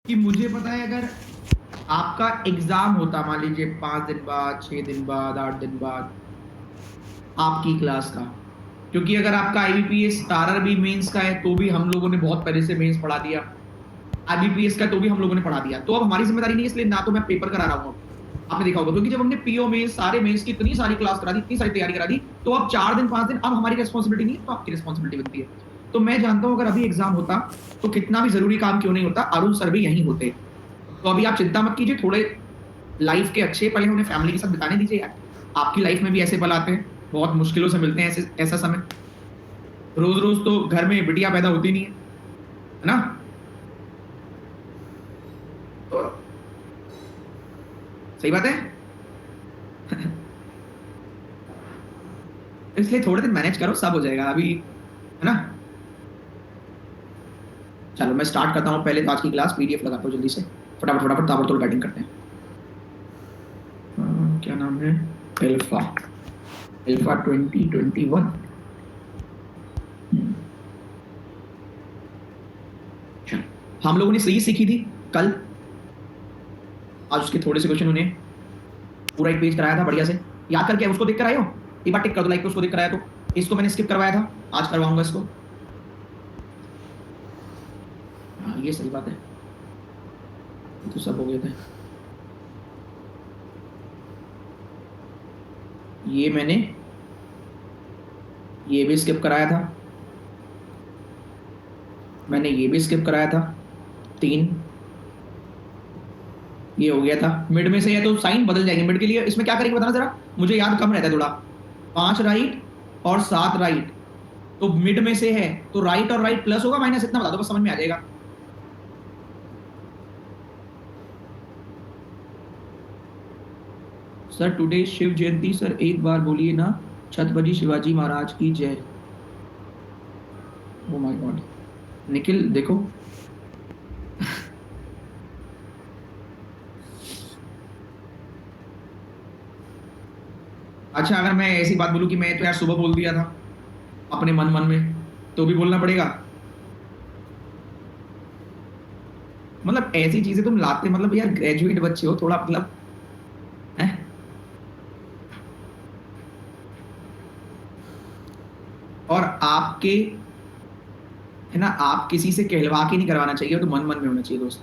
कि मुझे पता है अगर आपका एग्जाम होता मान लीजिए 5 दिन बाद, 6 दिन बाद, 8 दिन बाद आपकी क्लास का, क्योंकि अगर आपका आईबीपीएस आरआरबी मेंस का है तो भी हम लोगों ने बहुत पहले से मेंस पढ़ा दिया, आईबीपीएस का तो भी हम लोगों ने पढ़ा दिया, तो अब हमारी जिम्मेदारी नहीं है, इसलिए ना तो मैं पेपर करा रहा हूँ। आपने देखा होगा क्योंकि जब हमने पीओ में सारे मेंस की इतनी सारी क्लास करा दी, इतनी सारी तैयारी करा दी, तो अब 4 दिन 5 दिन अब हमारी रिस्पॉन्सिबिलिटी नहीं है, तो आपकी रिस्पॉन्सिबिलिटी बनती है। तो मैं जानता हूं अगर अभी एग्जाम होता तो कितना भी जरूरी काम क्यों नहीं होता, अरुण सर भी यहीं होते। तो अभी आप चिंता मत कीजिए, थोड़े लाइफ के अच्छे पल उन्हें फैमिली के साथ बिताने दीजिए यार। आपकी लाइफ में भी ऐसे पल आते हैं, बहुत मुश्किलों से मिलते हैं ऐसे ऐसा समय। रोज रोज तो घर में बिटिया पैदा होती नहीं है ना। तो सही बात है। इसलिए थोड़े दिन मैनेज करो, सब हो जाएगा अभी, है ना। चलो मैं स्टार्ट करता हूँ, पहले तो आज की क्लास पीडीएफ लगाता हूँ जल्दी से, फटाफट फटाफट ताबड़तोड़ बैटिंग करते हैं। क्या नाम है, एल्फा, एल्फा 2021। हम लोगों ने सही सीखी थी कल, आज उसके थोड़े से क्वेश्चन उन्हें पूरा एक पेज कराया था बढ़िया से, याद करके उसको देख कर आए हो, एक बार टिक कर दो लाइक, उसको देख कर आया तो। इसको मैंने स्किप करवाया था, आज करवाऊंगा इसको। हाँ ये सही बात है, तो सब हो गए थे। ये मैंने ये भी स्किप कराया था, मैंने ये भी स्किप कराया था, 3 ये हो गया था। मिड में से है तो साइन बदल जाएंगे मिड के लिए, इसमें क्या करेंगे बताना जरा, मुझे याद कम रहता है थोड़ा। 5 राइट और 7 राइट, तो मिड में से है तो राइट और राइट प्लस होगा माइनस, इतना बता दो बस समझ में आ जाएगा। Sir today Shiv Jayanti, sir एक बार बोलिए ना, छत्रपति शिवाजी महाराज की जय। ओ माय गॉड निखिल देखो, अच्छा अगर मैं ऐसी बात बोलूं कि मैं तो यार सुबह बोल दिया था अपने मन मन में, तो भी बोलना पड़ेगा। मतलब ऐसी चीजें तुम लाते, मतलब यार ग्रेजुएट बच्चे हो, थोड़ा मतलब है। और आपके, है ना, आप किसी से कहलवा के नहीं करवाना चाहिए, तो मन मन में होना चाहिए दोस्त,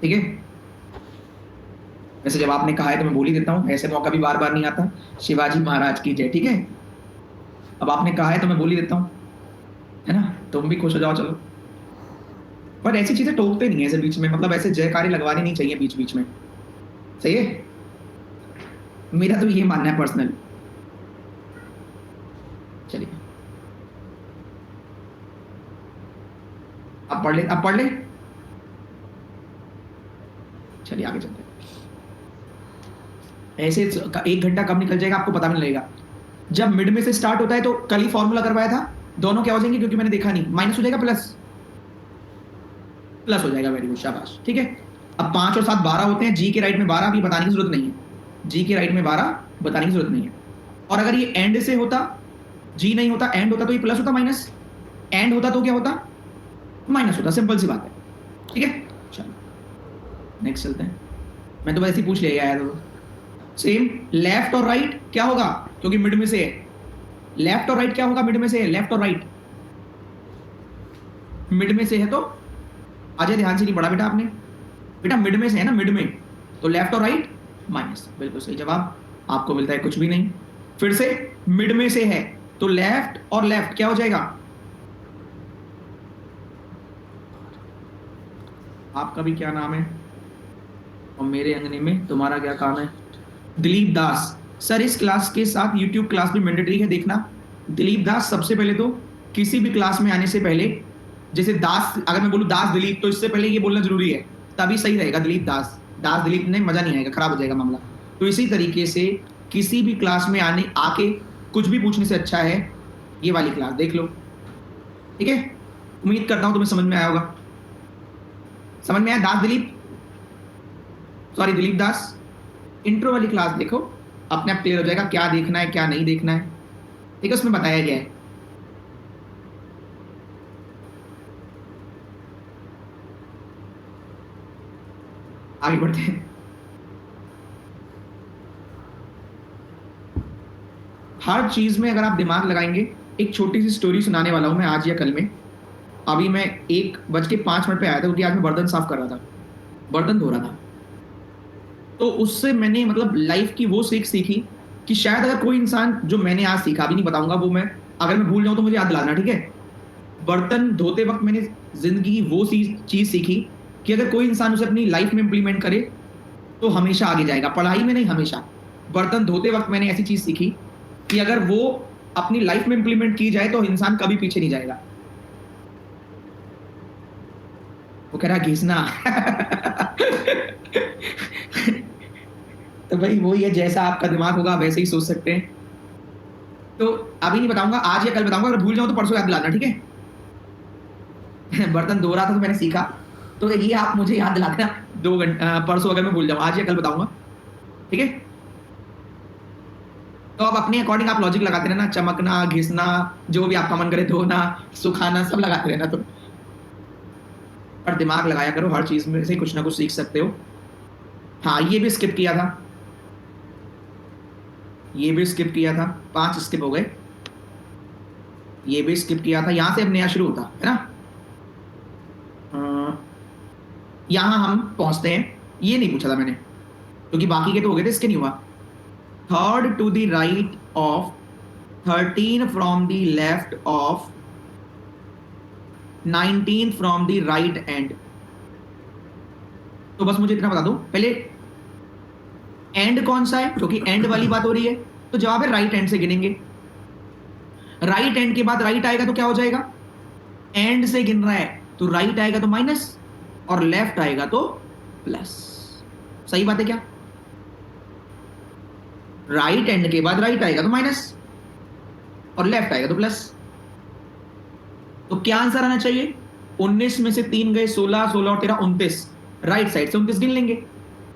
ठीक है। वैसे जब आपने कहा है तो मैं बोल ही देता हूँ, ऐसे मौका भी बार बार नहीं आता, शिवाजी महाराज की जय, ठीक है। अब आपने कहा है तो मैं बोल ही देता हूँ, है ना, तुम भी खुश हो जाओ चलो। पर ऐसी चीजें टोकते नहीं है ऐसे बीच में, मतलब ऐसे जयकारे लगवाने नहीं चाहिए बीच बीच में, सही है, मेरा तो ये मानना है पर्सनल। चलिए अब पढ़ ले, अब पढ़ ले, चलिए आगे चलते हैं। ऐसे 1 घंटा कब निकल जाएगा आपको पता भी नहीं लगेगा। जब मिड में से स्टार्ट होता है तो कल ही फॉर्मूला करवाया था, दोनों क्या हो जाएंगे क्योंकि मैंने देखा नहीं, माइनस हो जाएगा प्लस, प्लस हो जाएगा, वेरी गुड शाबाश, ठीक है। अब 5 और 7 12 होते हैं, जी के राइट में 12 भी बताने की जरूरत नहीं है, जी के राइट में 12 बताने की जरूरत नहीं है। और अगर ये एंड से होता, जी नहीं होता एंड होता, तो ये प्लस होता, माइनस एंड होता तो क्या होता, माइनस होता, सिंपल सी बात है, ठीक है। चलो नेक्स्ट चलते हैं, मैं तो बस ऐसे ही पूछ लिया यार। सेम लेफ्ट और राइट क्या होगा, क्योंकि मिड में से है, लेफ्ट और राइट क्या होगा, मिड में से है, लेफ्ट और राइट मिड में से है, तो अजय ध्यान से नहीं पढ़ा बेटा आपने, बेटा मिड में से है ना, मिड में, तो लेफ्ट और राइट माइनस, बिल्कुल सही जवाब, आपको मिलता है कुछ भी नहीं। फिर से मिड में से है तो लेफ्ट और लेफ्ट क्या हो जाएगा, आपका भी क्या नाम है और मेरे अंगने में तुम्हारा क्या काम है, दिलीप दास। सर इस क्लास के साथ यूट्यूब क्लास भी मैंडेटरी है देखना। दिलीप दास, सबसे पहले तो किसी भी क्लास में आने से पहले, जैसे दास, अगर मैं बोलूं दास दिलीप, तो इससे पहले ये बोलना जरूरी है, तभी सही रहेगा। दिलीप दास, दास दिलीप नहीं, मजा नहीं आएगा, खराब हो जाएगा मामला। तो इसी तरीके से किसी भी क्लास में आने आके कुछ भी पूछने से अच्छा है ये वाली क्लास देख लो, ठीक है। उम्मीद करता हूं तुम्हें समझ में आया होगा, समझ में आया, दास दिलीप, सॉरी दिलीप दास। इंट्रो वाली क्लास देखो, अपने आप क्लियर हो जाएगा क्या देखना है क्या नहीं देखना है, ठीक है, उसमें बताया गया है। आगे बढ़ते हैं। हर चीज में अगर आप दिमाग लगाएंगे, एक छोटी सी स्टोरी सुनाने वाला हूं मैं आज या कल में। अभी मैं 1:05 पे आया था क्योंकि आज मैं बर्तन साफ कर रहा था, बर्तन धो रहा था। तो उससे मैंने मतलब लाइफ की वो सीख सीखी कि शायद अगर कोई इंसान, जो मैंने आज सीखा, अभी नहीं बताऊंगा वो, मैं अगर मैं भूल जाऊं तो मुझे याद दिलाना, ठीक है। बर्तन धोते वक्त मैंने जिंदगी की वो चीज सीखी कि अगर कोई इंसान उसे अपनी लाइफ में इंप्लीमेंट करे तो हमेशा आगे जाएगा, पढ़ाई में नहीं, हमेशा। बर्तन धोते वक्त मैंने ऐसी चीज सीखी कि अगर वो अपनी लाइफ में इंप्लीमेंट की जाए तो इंसान कभी पीछे नहीं जाएगा। वो कह रहा घिसना। तो भाई वही है, जैसा आपका दिमाग होगा वैसे ही सोच सकते हैं। तो अभी नहीं बताऊंगा, आज या कल बताऊंगा, अगर भूल जाऊं तो परसों याद दिलाना, ठीक है। बर्तन धो रहा था तो मैंने सीखा, तो ये आप मुझे याद दिला देना 2 घंटे, परसों अगर मैं भूल जाऊं, आज या कल बताऊंगा, ठीक है। तो अब अपने अकॉर्डिंग आप लॉजिक लगाते रहना, चमकना, घिसना, जो भी आपका मन करे, धोना, सुखाना, सब लगाते रहना। तो और दिमाग लगाया करो, हर चीज में से कुछ ना कुछ सीख सकते हो। हाँ, ये भी स्किप किया था, ये भी स्किप किया था, 5 स्किप हो गए। ये भी स्किप किया था, यहां से अब नया शुरू होता है ना। यहां हम पहुंचते हैं, ये नहीं पूछा था मैंने क्योंकि बाकी के तो हो गए थे, इसके नहीं हुआ। Third to the right of 13 from the left of 19 from the right end. तो बस मुझे इतना बता दो पहले, एंड कौन सा है, क्योंकि एंड वाली बात हो रही है, तो जवाब है राइट एंड से गिनेंगे। राइट एंड के बाद राइट आएगा तो क्या हो जाएगा, एंड से गिन रहा है तो राइट आएगा तो माइनस, और लेफ्ट आएगा तो प्लस। सही बात है क्या? राइट एंड के बाद राइट आएगा तो माइनस और लेफ्ट आएगा तो प्लस। तो क्या आंसर आना चाहिए? 19 में से 3 गए, 16, 16 और 13 29। राइट साइड से 29 गिन लेंगे,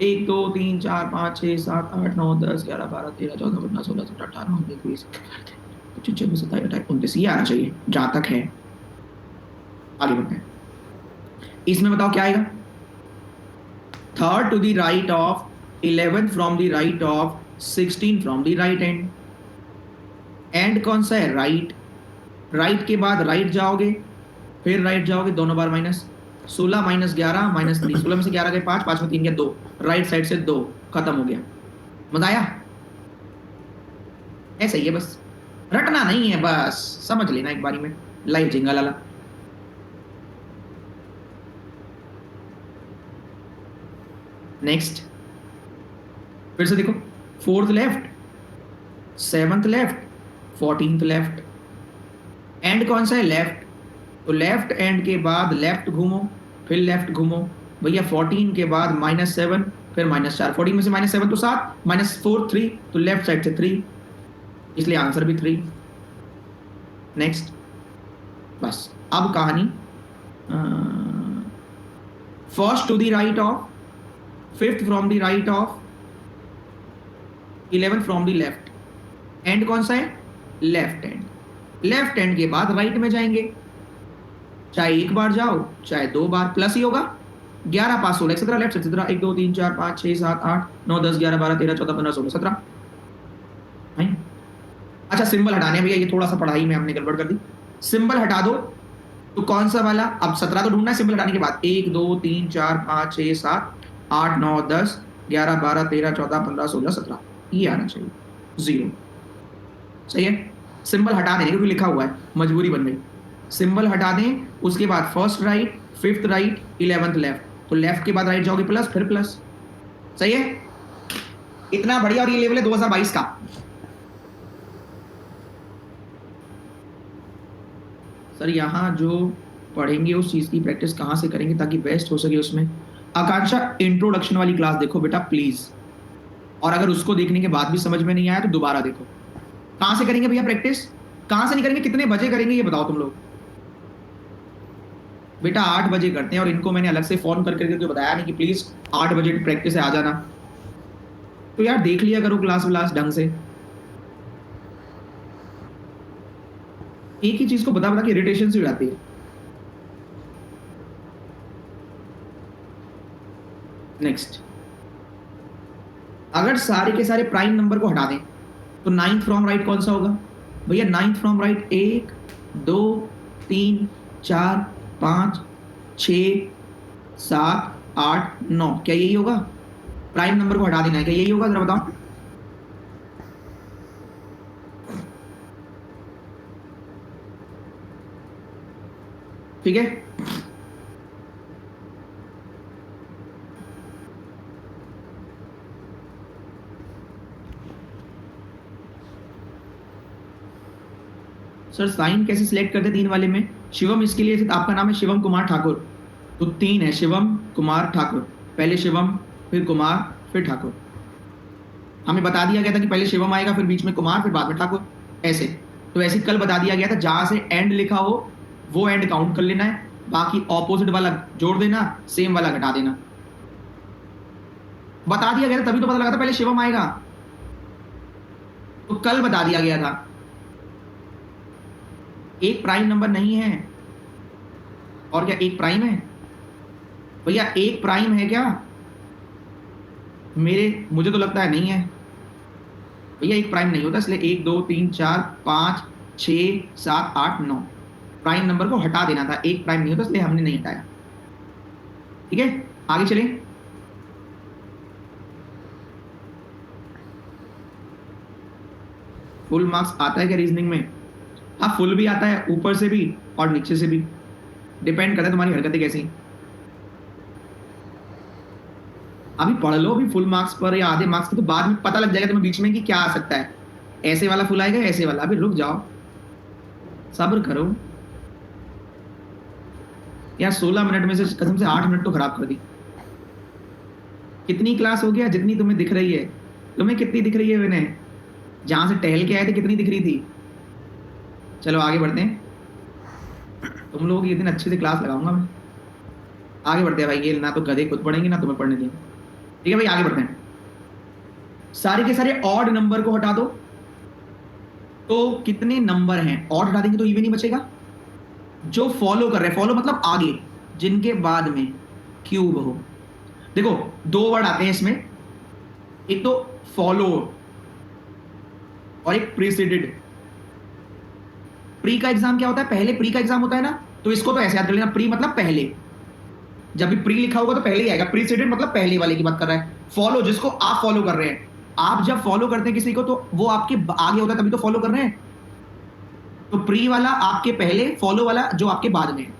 1 2 3 4 5 6 7 8 9 10 11 12 13 14 15 16 17 18 19 20 25 26 27 28 29, ये आना चाहिए जहां तक है। आगे बढ़ते हैं, इसमें बताओ क्या आएगा। Third to the right of 11 from the right of 16 from the right end. And कौन सा है? राइट। राइट के बाद राइट जाओगे, फिर राइट जाओगे, दोनों बार माइनस। 16 माइनस 11 माइनस 3, 16 में से 11 गए 5, 5 में 3 गया 2, राइट साइड से 2, खत्म हो गया। मजा आया? ऐसा ही है, बस रटना नहीं है, बस समझ लेना एक बारी में। लाइव जिंगल वाला। नेक्स्ट, फिर से देखो, 4th left, 7th left, 14th left. And कौन सा है? लेफ्ट। तो लेफ्ट एंड के बाद लेफ्ट घूमो, फिर लेफ्ट घूमो भैया। 14 के बाद -7, फिर -4, 14 में से -7 तो 7, -4 3, तो लेफ्ट साइड से 3, इसलिए आंसर भी 3। नेक्स्ट, बस अब कहानी, first to the right of 5th from the right of 11 from the left. And कौन सा है? Left and. लेफ्ट एंड के बाद राइट में जाएंगे, चाहे एक बार जाओ चाहे 2 बार, प्लस ही होगा। 11 5 16 17, लेफ्ट से 17, 1 2 3 4 5 6 7 8 9 10 11 12 13 14 15 16 17। अच्छा, सिंबल हटाने भैया, ये थोड़ा सा पढ़ाई में हमने गड़बड़ कर दी। सिंबल हटा दो तो कौन सा वाला? अब 17 तो ढूंढना है सिंबल हटाने के बाद। 1 2 3 4 5 6 7 8 9 10 11 12 13 14 15 16 17, ये आना चाहिए 0। सही है, सिंबल हटा देंगे क्योंकि लिखा हुआ है, मजबूरी बन गई। सिंबल हटा दें, उसके बाद first right, 5th right, 11th left, तो लेफ्ट के बाद राइट जाओगे प्लस, फिर प्लस। सही है, इतना बढ़िया। और ये लेवल है 2022 का। सर यहाँ जो पढ़ेंगे उस चीज की प्रैक्टिस कहाँ से करेंगे ताकि बेस्ट हो सके उसमें? आकांक्षा, इंट्रोडक्शन वाली क्लास देखो बेटा प्लीज, और अगर उसको देखने के बाद भी समझ में नहीं आया तो दोबारा देखो। कहां से करेंगे भैया प्रैक्टिस? कहां से नहीं करेंगे? कितने बजे करेंगे ये बताओ तुम लोग? बेटा 8 बजे करते हैं, और इनको मैंने अलग से फोन करके तो बताया नहीं कि प्लीज 8 बजे प्रैक्टिस है, आ जाना। तो यार देख लिया करो क्लास व्लास ढंग से। एक ही चीज को बता बता के इरिटेशन से हो जाती है। नेक्स्ट, अगर सारे के सारे प्राइम नंबर को हटा दें तो नाइन्थ फ्रॉम राइट कौन सा होगा भैया? नाइन्थ फ्रॉम राइट 1 2 3 4 5 6 7 8 9, क्या यही होगा? प्राइम नंबर को हटा देना है, क्या यही होगा? जरा बताओ। ठीक है, सर साइन कैसे सिलेक्ट करते 3 वाले में? शिवम, इसके लिए आपका नाम है शिवम कुमार ठाकुर, तो 3 है शिवम कुमार ठाकुर, पहले शिवम फिर कुमार फिर ठाकुर। हमें बता दिया गया था कि पहले शिवम आएगा फिर बीच में कुमार फिर बाद में ठाकुर, ऐसे। तो ऐसे कल बता दिया गया था, जहां से एंड लिखा हो वो एंड काउंट कर लेना है, बाकी ऑपोजिट वाला जोड़ देना, सेम वाला घटा देना। बता दिया गया था तभी तो पता लगा था पहले शिवम आएगा, तो कल बता दिया गया था। एक प्राइम नंबर नहीं है, और क्या एक प्राइम है भैया? एक प्राइम है क्या? मुझे तो लगता है नहीं है भैया, एक प्राइम नहीं होता, इसलिए 1 2 3 4 5 6 7 8 9 प्राइम नंबर को हटा देना था, एक प्राइम नहीं होता इसलिए हमने नहीं हटाया। ठीक है, आगे चले। फुल मार्क्स आता है क्या रीजनिंग में? हाँ, फुल भी आता है, ऊपर से भी और नीचे से भी, डिपेंड करता है तुम्हारी हरकतें कैसी। अभी पढ़ लो अभी फुल मार्क्स पर या आधे मार्क्स पर, तो बाद में पता लग जाएगा तुम्हें बीच में कि क्या आ सकता है, ऐसे वाला फुल आएगा ऐसे वाला। अभी रुक जाओ, सब्र करो यार। 16 मिनट में से कसम से 8 मिनट तो खराब कर दी। कितनी क्लास हो गया? जितनी तुम्हें दिख रही है। तुम्हें कितनी दिख रही है? मैंने जहां से टहल के आए थे कितनी दिख रही थी? चलो आगे बढ़ते हैं, तुम लोगों की इतनी अच्छे से क्लास लगाऊंगा मैं। आगे बढ़ते हैं भाई, ये ना तो गधे खुद पढ़ेंगे ना तुम्हें पढ़ने देंगे। ठीक है भाई, आगे बढ़ते हैं। सारे के सारे ऑड नंबर को हटा दो, तो कितने नंबर हैं? ऑड हटा देंगे तो इवन ही बचेगा। जो फॉलो कर रहे हैं, फॉलो मतलब आगे, जिनके बाद में क्यूब हो। देखो, 2 वर्ड आते हैं इसमें, एक तो फॉलो और एक प्रीसीडेड। प्री का एग्जाम क्या होता है? पहले प्री का एग्जाम होता है ना, तो इसको तो ऐसे याद कर लेना, प्री मतलब पहले। जब भी प्री लिखा होगा तो पहले ही आएगा, प्रीसीडेड मतलब पहले वाले की बात कर रहा है। फॉलो जिसको आप फॉलो कर रहे हैं, आप जब फॉलो करते हैं किसी को तो वो आपके आगे होता है, तभी तो फॉलो कर रहे हैं। तो प्री वाला आपके पहले, फॉलो वाला जो आपके बाद में है।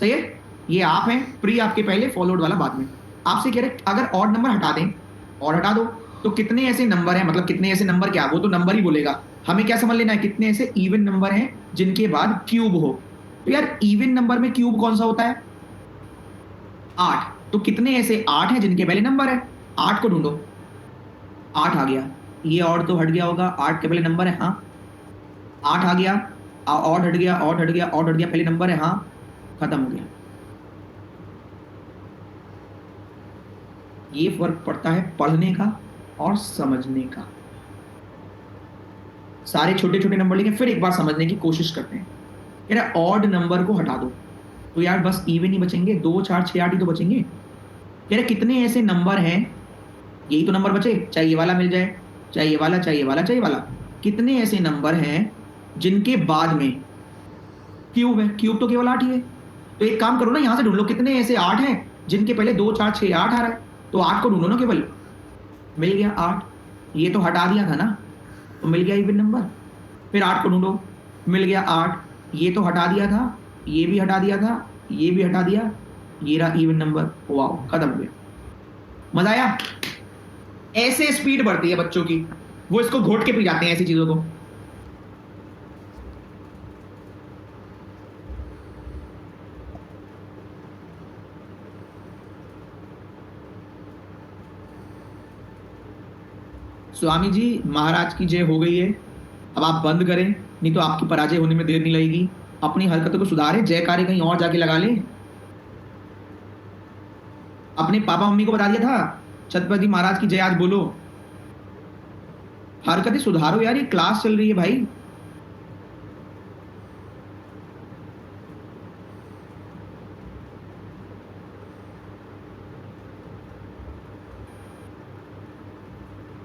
सही है, ये आप हैं, प्री आपके पहले, फॉलोड वाला बाद में। आपसे कह रहे अगर ऑड नंबर हटा दें, और हटा दो, तो कितने ऐसे नंबर हैं, मतलब कितने ऐसे नंबर, क्या वो तो नंबर ही बोलेगा, हमें क्या समझ लेना है, कितने ऐसे इवन नंबर हैं जिनके बाद क्यूब हो। तो यार इवन नंबर में क्यूब कौन सा होता है? 8। तो कितने ऐसे 8 हैं जिनके पहले नंबर है? 8 को ढूंढो। 8 आ गया, ये और तो हट गया होगा, 8 के पहले नंबर है, हाँ 8 आ गया, और हट गया, और हट गया, और हट गया, पहले नंबर है, हाँ खत्म हो गया। ये फर्क पड़ता है पढ़ने का और समझने का। सारे छोटे छोटे नंबर लेके फिर एक बार समझने की कोशिश करते हैं। यार ऑड नंबर को हटा दो तो यार बस इवन ही बचेंगे, 2 4 6 8 ही तो बचेंगे। यार कितने ऐसे नंबर हैं, यही तो नंबर बचे, चाहे ये वाला मिल जाए, चाहे ये वाला, चाहे ये वाला, चाहे ये वाला। कितने ऐसे नंबर हैं जिनके बाद में क्यूब है? क्यूब तो केवल 8 ही है। तो एक काम करो ना, यहां से ढूंढ लो कितने ऐसे 8 हैं जिनके पहले 2 4 6 8 आ रहा है, तो 8 को ढूंढो ना केवल। मिल गया 8, ये तो हटा दिया था ना, तो मिल गया इवन नंबर। फिर 8 को ढूंढो, मिल गया 8, ये तो हटा दिया था, ये भी हटा दिया था, ये भी हटा दिया, ये रहा इवन नंबर। वाओ, खत्म हो गया। मजा आया? ऐसे स्पीड बढ़ती है बच्चों की, वो इसको घोट के पी जाते हैं ऐसी चीजों को। स्वामी जी महाराज की जय हो गई है, अब आप बंद करें, नहीं तो आपकी पराजय होने में देर नहीं लगेगी। अपनी हरकतों को सुधारें, जयकारे कहीं और जाके लगा लें। अपने पापा मम्मी को बता दिया था छत्रपति महाराज की जय आज बोलो। हरकतें सुधारो यार, ये क्लास चल रही है भाई।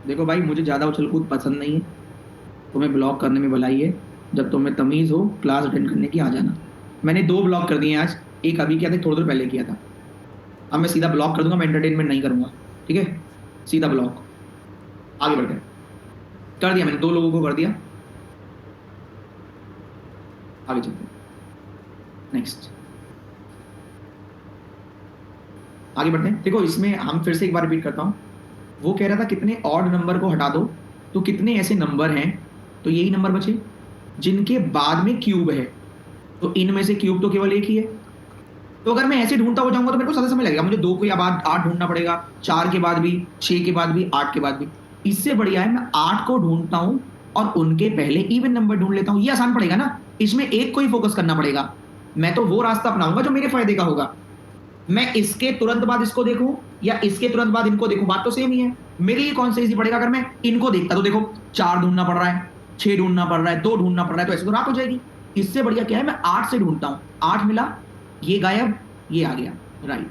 देखो भाई, मुझे ज़्यादा उछल कूद पसंद नहीं है, तुम्हें ब्लॉक करने में भलाई है। जब तुम्हें तमीज़ हो क्लास अटेंड करने की, आ जाना। मैंने 2 ब्लॉक कर दिए आज, एक अभी किया था, थोड़ी देर पहले किया था। अब मैं सीधा ब्लॉक कर दूंगा, मैं एंटरटेनमेंट नहीं करूंगा, ठीक है? सीधा ब्लॉक। आगे बढ़ते हैं। कर दिया मैंने, 2 लोगों को कर दिया। आगे चलते हैं, नेक्स्ट। आगे बढ़ते हैं। देखो इसमें हम फिर से एक बार रिपीट करता हूँ। वो कह रहा था कितने ऑड नंबर को हटा दो तो कितने ऐसे नंबर हैं, तो यही नंबर बचे जिनके बाद में क्यूब है। तो इनमें से क्यूब तो केवल एक ही है। तो अगर मैं ऐसे ढूंढता हो जाऊंगा तो मेरे को ज़्यादा समय लगेगा, मुझे 2 के बाद 8 ढूंढना पड़ेगा, 4 के बाद भी, 6 के बाद भी, 8 के बाद भी। इससे बढ़िया है मैं 8 को ढूंढता हूं और उनके पहले इवन नंबर ढूंढ लेता हूं। ये आसान पड़ेगा ना, इसमें एक को ही फोकस करना पड़ेगा। मैं तो वो रास्ता अपनाऊंगा जो मेरे फायदे का होगा। मैं इसके तुरंत बाद इसको देखूं या इसके तुरंत बाद इनको देखूं, बात तो सेम ही है। मेरे लिए कौन सा इजी पड़ेगा? अगर मैं इनको देखता तो देखो 4 ढूंढना पड़ रहा है, 6 ढूंढना पड़ रहा है, 2 ढूंढना पड़ रहा है, तो ऐसे तो रात हो जाएगी। इससे बढ़िया क्या है, मैं 8 से ढूंढता हूं। 8 मिला, ये गायब, ये आ गया, राइट।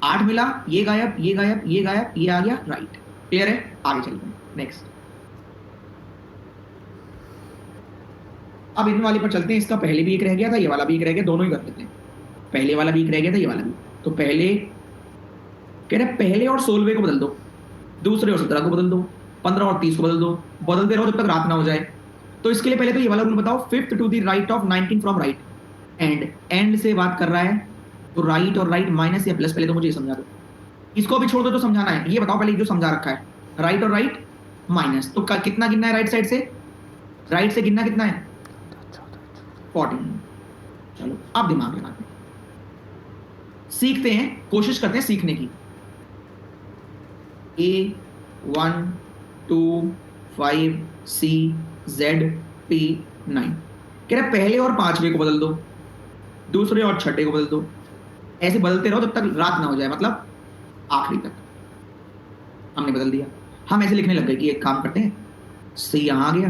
8 मिला, ये गायब, ये गायब, ये गायब, ये आ गया, राइट। क्लियर है? आगे चलते हैं, नेक्स्ट। अब इन वाले पर चलते हैं। इसका पहले भी एक रह गया था, ये वाला भी एक रह गया, दोनों ही कर लेते हैं। पहले वाला भी एक रह गया था, ये वाला भी। तो पहले कह रहे पहले और 16वें को बदल दो, दूसरे और 17 को बदल दो, 15 और 30 को बदल दो, बदलते रहो जब तक रात ना हो जाए। तो इसके लिए पहले तो ये वाला रूल बताओ, 5th to the right of 19 from right. End से बात कर रहा है, तो राइट और राइट माइनस या प्लस, पहले तो मुझे ये समझा दो। इसको भी छोड़ दो, तो समझाना है। ये बताओ पहले जो समझा रखा है, राइट और राइट माइनस, तो कितना गिनना है राइट साइड से? राइट से गिनना कितना है? 14। चलो अब दिमाग लगाते हैं, सीखते हैं, कोशिश करते हैं सीखने की। A 1 2 5 C Z P 9 कह रहा पहले और 5वें को बदल दो, दूसरे और छठे को बदल दो। ऐसे बदलते रहो जब तक रात ना हो जाए, मतलब आखिरी तक। हमने बदल दिया। हम ऐसे लिखने लग गए कि एक काम करते हैं, C यहाँ आ गया,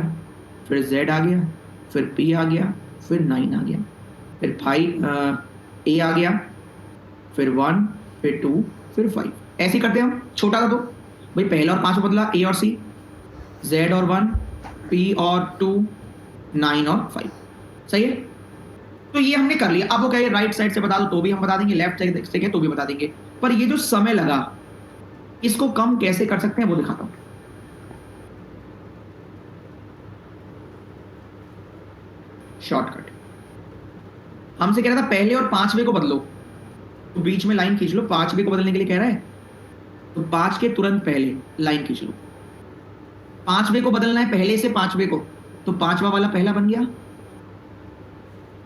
फिर Z आ गया, फिर P आ गया, फिर 9 आ गया, फिर 5 A आ गया, फिर 1, फिर 2, फिर 5। ऐसे करते हैं हम। छोटा था तो भाई पहला और 5 बदला, A और C, Z और 1, P और 2, 9 और 5। सही है? तो ये हमने कर लिया। अब वो कहे राइट साइड से बता दो तो भी हम बता देंगे, लेफ्ट साइड से कहे तो भी बता देंगे। पर ये जो समय लगा, इसको कम कैसे कर सकते हैं वो दिखाता हूं। शॉर्टकट। हमसे कह रहा था पहले और 5वें को बदलो, तो बीच में लाइन खींच लो। 5वें को बदलने के लिए कह रहा है, तो 5 के तुरंत पहले लाइन खींच लो। 5वें को बदलना है पहले से 5वें को, तो 5वां वाला पहला बन गया,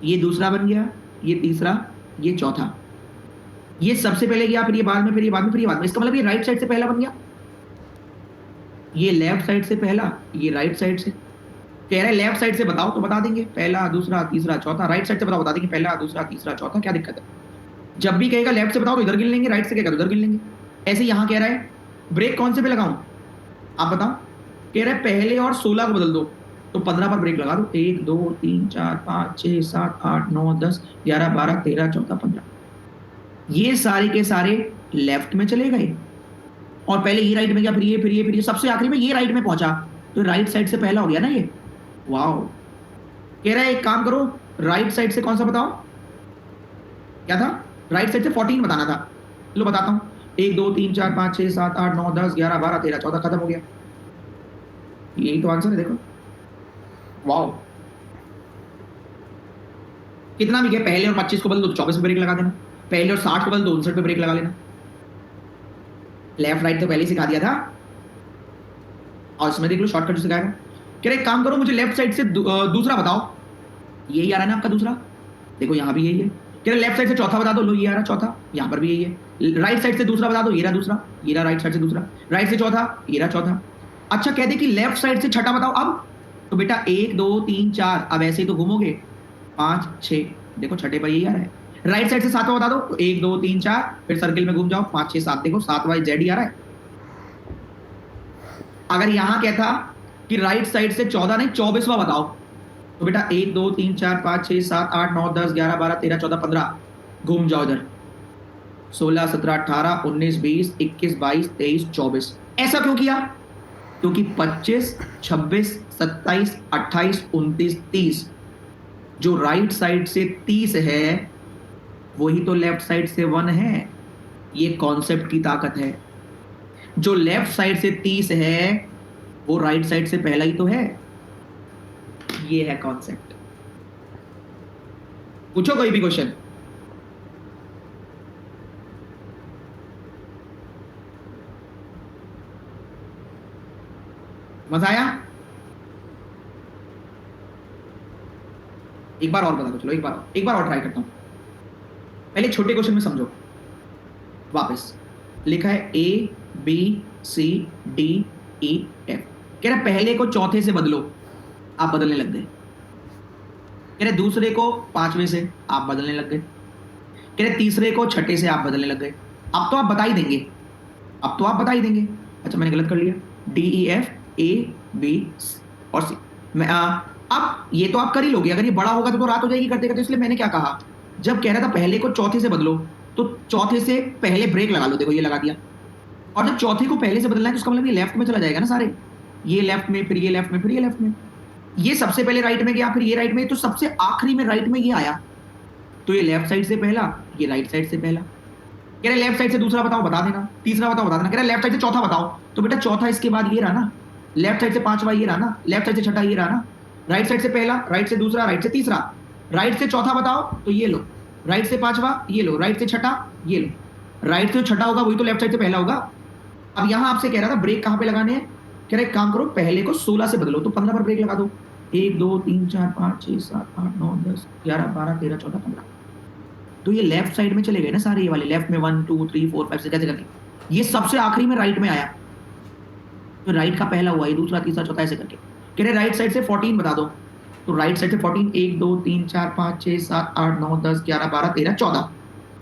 ये दूसरा बन गया, ये तीसरा, ये चौथा। ये सबसे पहले गया, फिर ये बाद में, फिर ये बाद में, फिर ये बाद में। इसका मतलब ये राइट साइड से पहला बन गया, ये लेफ्ट साइड से पहला, ये राइट साइड से। कह रहा है लेफ्ट साइड से बताओ, तो बता देंगे पहला, दूसरा, तीसरा, चौथा। राइट साइड से बताओ, बता देंगे पहला, दूसरा, तीसरा, चौथा। क्या दिक्कत है? जब भी कहेगा लेफ्ट से बताओ तो इधर गिन लेंगे, राइट से कहेगा तो उधर गिन लेंगे। ऐसे यहां कह रहा है ब्रेक कौन से पे लगाऊं, आप बताओ। कह रहा है पहले और 16 को बदल दो, तो 15 पर ब्रेक लगा दो। 1 2 3 4 5 6 7 8 9 10 11 12 13 14 15। ये सारे के सारे लेफ्ट में चले गए, और पहले ये राइट में गया, फिर ये, फिर ये, फिर ये, सबसे आखिरी में ये राइट में पहुंचा, तो राइट साइड से पहला हो गया ना ये। वाओ। कह रहा है एक काम करो, राइट साइड से कौन सा बताओ, क्या था? राइट साइड से 14 बताना था। लो बताता हूं, 1 2 3 4 5 6 7 8 9 10 11 12 13 14, खत्म हो गया। यही तो आंसर है, देखो। वाओ। कितना भी गया, पहले और 25 को बदल दो तो 24 पे ब्रेक लगा देना, पहले और 60 को बदल दो 59 पे ब्रेक लगा लेना। लेफ्ट राइट तो पहले ही सिखा दिया था, और इसमें देख लो शॉर्टकट सिखाएगा। कह रहे एक काम करो, मुझे लेफ्ट साइड से दूसरा बताओ। यही आ रहा है ना आपका दूसरा, देखो यहाँ भी यही है। कह रहे लेफ्ट साइड से चौथा बता दो, लो ये आ रहा चौथा, यहाँ पर भी यही है। राइट साइड से दूसरा बता दो, ये रहा दूसरा, ये रहा राइट साइड से दूसरा, राइट से चौथा, ये रहा चौथा। अच्छा कह दे कि लेफ्ट साइड से छठा बताओ अब, तो बेटा 1 2 3 4, अब ऐसे ही तो घूमोगे, 5 6, देखो छठे पर यही आ रहा है। राइट साइड से सातवां बता दो, तो 1 2 3 4, फिर सर्किल में घूम जाओ, 5 6 7, देखो 7 जेड ही आ रहा है। अगर यहां कहता कि राइट साइड से 14 नहीं 24वां बताओ, तो बेटा 1 2 3 4 5 6 7 8 9 10 11 12 13 14 15, घूम जाओ इधर, 16 17 18 19 20 21 22 23 24। ऐसा क्यों किया? क्योंकि 25, 26, 27, 28, 29, 30 जो राइट साइड से 30 है वही तो लेफ्ट साइड से 1 है। ये कॉन्सेप्ट की ताकत है। जो लेफ्ट साइड से 30 है वो राइट साइड से पहला ही तो है। ये है कॉन्सेप्ट। पूछो कोई भी क्वेश्चन। मजा आया? एक बार और बता दो, चलो एक बार और ट्राई करता हूं। पहले छोटे क्वेश्चन में समझो। वापस लिखा है A B C D E F। कह रहा पहले को चौथे से बदलो, आप बदलने लग गए। कह रहे दूसरे को पांचवें से, आप बदलने लग गए। कह रहे तीसरे को छठे से, आप बदलने लग गए। अब तो आप बता ही देंगे, अच्छा मैंने गलत कर लिया। D E F A B और C। अब ये तो आप कर ही लोगे। अगर ये बड़ा होगा तो रात हो जाएगी करते करते। इसलिए मैंने क्या कहा, जब कह रहा था पहले को चौथे से बदलो तो चौथे से पहले ब्रेक लगा लो। देखो ये लगा दिया। और जब चौथे को पहले से बदलना है तो उसका मतलब ये लेफ्ट में चला जाएगा ना सारे। ये लेफ्ट में, फिर ये लेफ्ट में, फिर ये लेफ्ट में। ये सबसे पहले राइट में गया, फिर ये राइट में, तो सबसे आखिरी में राइट में ये आया। तो ये लेफ्ट साइड से पहला, ये राइट साइड से पहला। कह रहे लेफ्ट साइड से दूसरा बताओ, बता देना। तीसरा बताओ, बता देना। कह रहे लेफ्ट साइड से चौथा बताओ, तो बेटा चौथा इसके बाद ये रहा ना। लेफ्ट साइड से पांचवा ये रहा ना। लेफ्ट साइड से छठा ये रहा ना। राइट साइड से पहला, राइट से दूसरा, राइट से तीसरा। राइट से चौथा बताओ तो ये लो। राइट से पांचवा ये लो। राइट से छठा ये लो। राइट से छठा होगा वही तो लेफ्ट साइड से पहला होगा। अब यहां आपसे कह रहा था ब्रेक कहां पे लगाने हैं। कह रहे काम करो, पहले को 16 से बदलो, तो 15 पर ब्रेक लगा दो। 1 2 3 4 5 6 7 8 9 10 11 12 13 14 15। तो ये लेफ्ट साइड में चले गए ना सारे। ये वाले लेफ्ट में 1 2 3 4 5 से कैसे करके ये सबसे आखिरी में राइट में आया, तो राइट का पहला हुआ, ये दूसरा तीसरा चौथा ऐसे करके। कह रहे राइट साइड से 14 बता दो, तो राइट साइड से 14 1 2 3 4 5 6 7 8 9 10 11 12 13 14।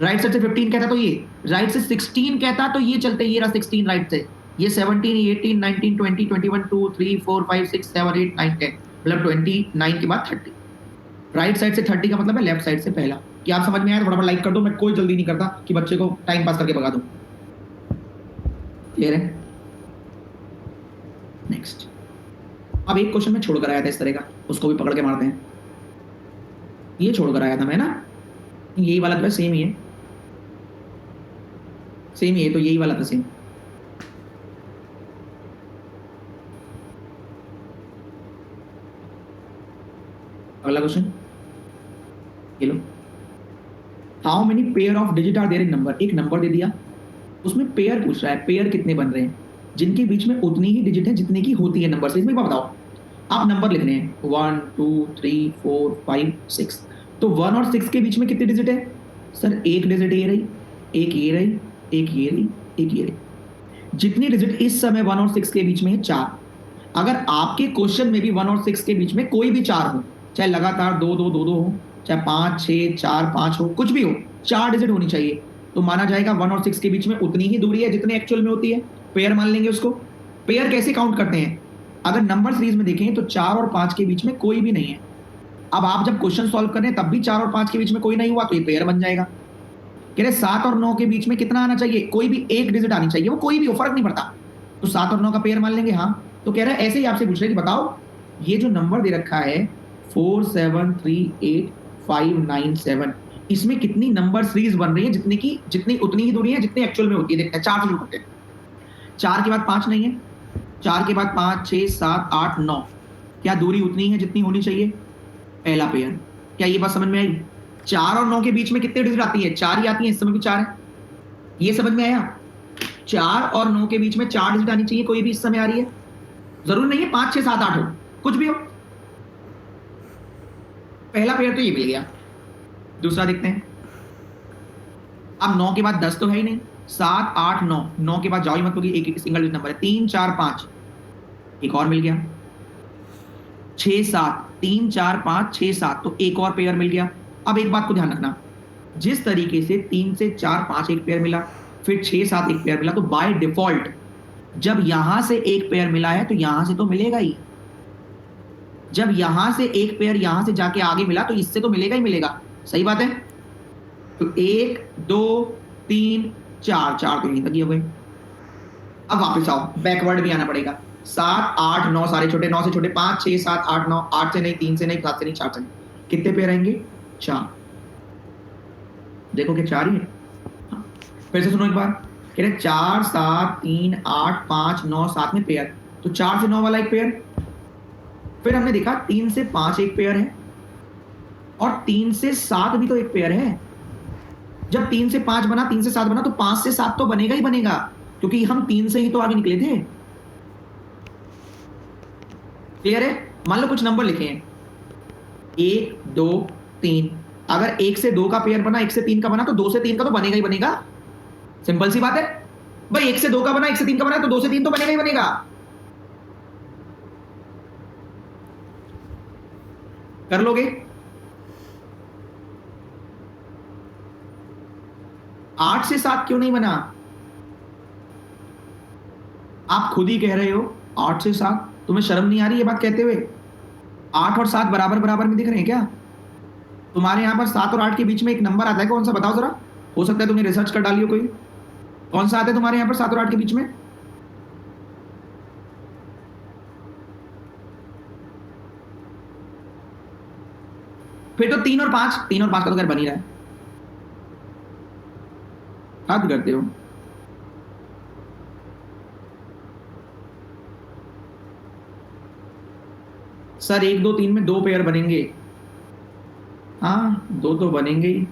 राइट साइड से 15 कहता तो ये, राइट से 16 कहता तो ये चलते, ये रहा 16 राइट से। ये 17 18 19 20 21 2 3 4 5 6 7 8 9 10, मतलब 29 के बाद 30। राइट साइड से 30 का मतलब है लेफ्ट साइड से पहला। क्या आप समझ में आया? फटाफट लाइक कर दो, मैं कोई जल्दी नहीं करता कि बच्चे को टाइम पास करके भगा दूं। क्लियर है? नेक्स्ट। अब एक क्वेश्चन में छोड़कर आया था इस तरह का, उसको भी पकड़ के मारते हैं। ये छोड़कर आया था मैं ना, यही वाला तो सेम ही है, सेम ही है, तो यही वाला था सेम। अगला क्वेश्चन ये लो। How many pair of digit are there in number. एक नंबर दे दिया, उसमें पेयर पूछ रहा है, पेयर कितने बन रहे हैं, जिनके बीच में उतनी ही डिजिट है जितने की होती है नंबर से। इसमें बताओ, आप नंबर लिखने हैं 1 2 3 4 5 6, तो 1 और 6 के बीच में कितनी डिजिट है? सर एक डिजिट ये रही, एक ये रही, एक ये रही, एक ये रही। जितनी डिजिट इस समय 1 और 6 के बीच में है 4। अगर आपके क्वेश्चन में भी 1 और 6 के बीच में कोई भी 4 हो, चाहे लगातार 2 2 2 2 हो, चाहे 5 6 4 5 हो, कुछ भी हो, 4 डिजिट होनी चाहिए, तो माना जाएगा 1 और 6 के बीच में उतनी ही दूरी है जितने एक्चुअल में होती है। पेयर मान लेंगे उसको। पेयर कैसे काउंट करते हैं? अगर नंबर सीरीज में देखें तो 4 और 5 के बीच में कोई भी नहीं है। अब आप जब क्वेश्चन सॉल्व कर रहे हैं तब भी 4 और 5 के बीच में कोई नहीं हुआ, तो ये पेयर बन जाएगा। कह रहे 7 और 9 के बीच में कितना आना चाहिए? कोई भी एक डिजिट आनी चाहिए, वो कोई भी हो, फर्क नहीं पड़ता, तो 7 और 9 का पेयर मान लेंगे। हाँ, तो कह रहा है ऐसे ही आपसे पूछ रहे कि बताओ ये जो नंबर दे रखा है 4 7 3 8 5 9 7, इसमें कितनी नंबर सीरीज बन रही है जितनी उतनी ही दूरी है जितनी एक्चुअल में होती है। देखते हैं, 4 से शुरू करते हैं। 4 के बाद 5 नहीं है, 4 के बाद 5 6 7 8 9, क्या दूरी उतनी है जितनी होनी चाहिए? पहला पेयर। क्या ये बात समझ में आई? 4 और 9 के बीच में कितनी डिजिट आती है? 4 ही आती है, इस समय भी 4 है। ये समझ में आया? 4 और 9 के बीच में 4 डिजिट आनी चाहिए, कोई भी इस समय आ रही है, जरूर नहीं है 5 6 7 8 हो, कुछ भी हो। पहला पेयर तो ये मिल गया। दूसरा देखते हैं। अब 9 के बाद 10 तो है ही नहीं, 7 8 9, 9 के बाद जाओ ही मत क्योंकि एक सिंगल डिजिट नंबर है। 3 4 5, एक और मिल गया। 6 7, 3 4 5 6 7, तो एक और पेयर मिल गया। अब एक बात को ध्यान रखना, जिस तरीके से 3 से 4 5 एक पेयर मिला, फिर 6 7 एक पेयर मिला, तो बाय डिफॉल्ट जब यहां से एक पेयर मिला है तो यहां से तो मिलेगा ही। जब यहां से एक पेयर यहां से जाके आगे मिला तो इससे तो मिलेगा ही मिलेगा। सही बात है? तो 1 2 3 4, 4 तो यहीं तक ही हो गए। अब वापस आओ, बैकवर्ड भी आना पड़ेगा। 7 8 9 सारे छोटे, 9 से छोटे 5 6 7 8 9, 8 से नहीं, 3 से नहीं, 7 से नहीं, 4 से नहीं, कितने पेयर आएंगे? 4। देखो कि 4 ही है। हाँ। फिर से सुनो एक बार, कह रहे 4 7 3 8 5 9 7 में पेयर, तो 4 से 9 वाला एक पेयर। फिर हमने देखा 3 से 5 एक पेयर है, और 3 से 7 भी तो एक पेयर है। जब 3 से 5 बना, 3 से 7 बना, तो 5 से 7 तो बनेगा ही बनेगा, क्योंकि हम 3 से ही तो आगे निकले थे। क्लियर है? मान लो कुछ नंबर लिखे हैं 1 2 3, अगर 1 से 2 का पेयर बना, 1 से 3 का बना, तो 2 से 3 का तो बनेगा ही बनेगा। सिंपल सी बात है भाई, 1 से 2 का बना, 1 से 3 का बना, तो 2 से 3 तो बनेगा ही बनेगा। कर लोगे? 8 से 7 क्यों नहीं बना? आप खुद ही कह रहे हो 8 से 7, तुम्हें शर्म नहीं आ रही ये बात कहते हुए? 8 और 7 बराबर बराबर में दिख रहे हैं क्या? तुम्हारे यहां पर 7 और 8 के बीच में एक नंबर आता है, कौन सा बताओ जरा? हो सकता है तुमने रिसर्च कर डाली हो कोई। कौन सा आता है तुम्हारे यहां पर 7 और 8 के बीच में? फिर तो 3 और 5, 3 और 5 का तो खैर बन ही रहा है। हद करते हो। सर 1 2 3 में 2 पेयर बनेंगे। हाँ 2 तो बनेंगे ही,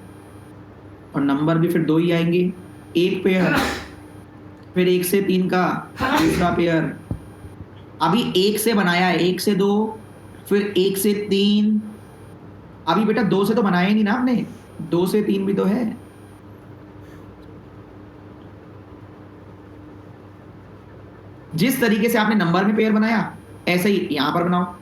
और नंबर भी फिर 2 ही आएंगे। एक पेयर, फिर 1 से 3 का दूसरा पेयर। अभी 1 से बनाया है, 1 से 2, फिर 1 से 3। अभी बेटा 2 से तो बनाया ही नहीं ना आपने, 2 से 3 भी तो है। जिस तरीके से आपने नंबर में पेयर बनाया, ऐसे ही यहां पर बनाओ।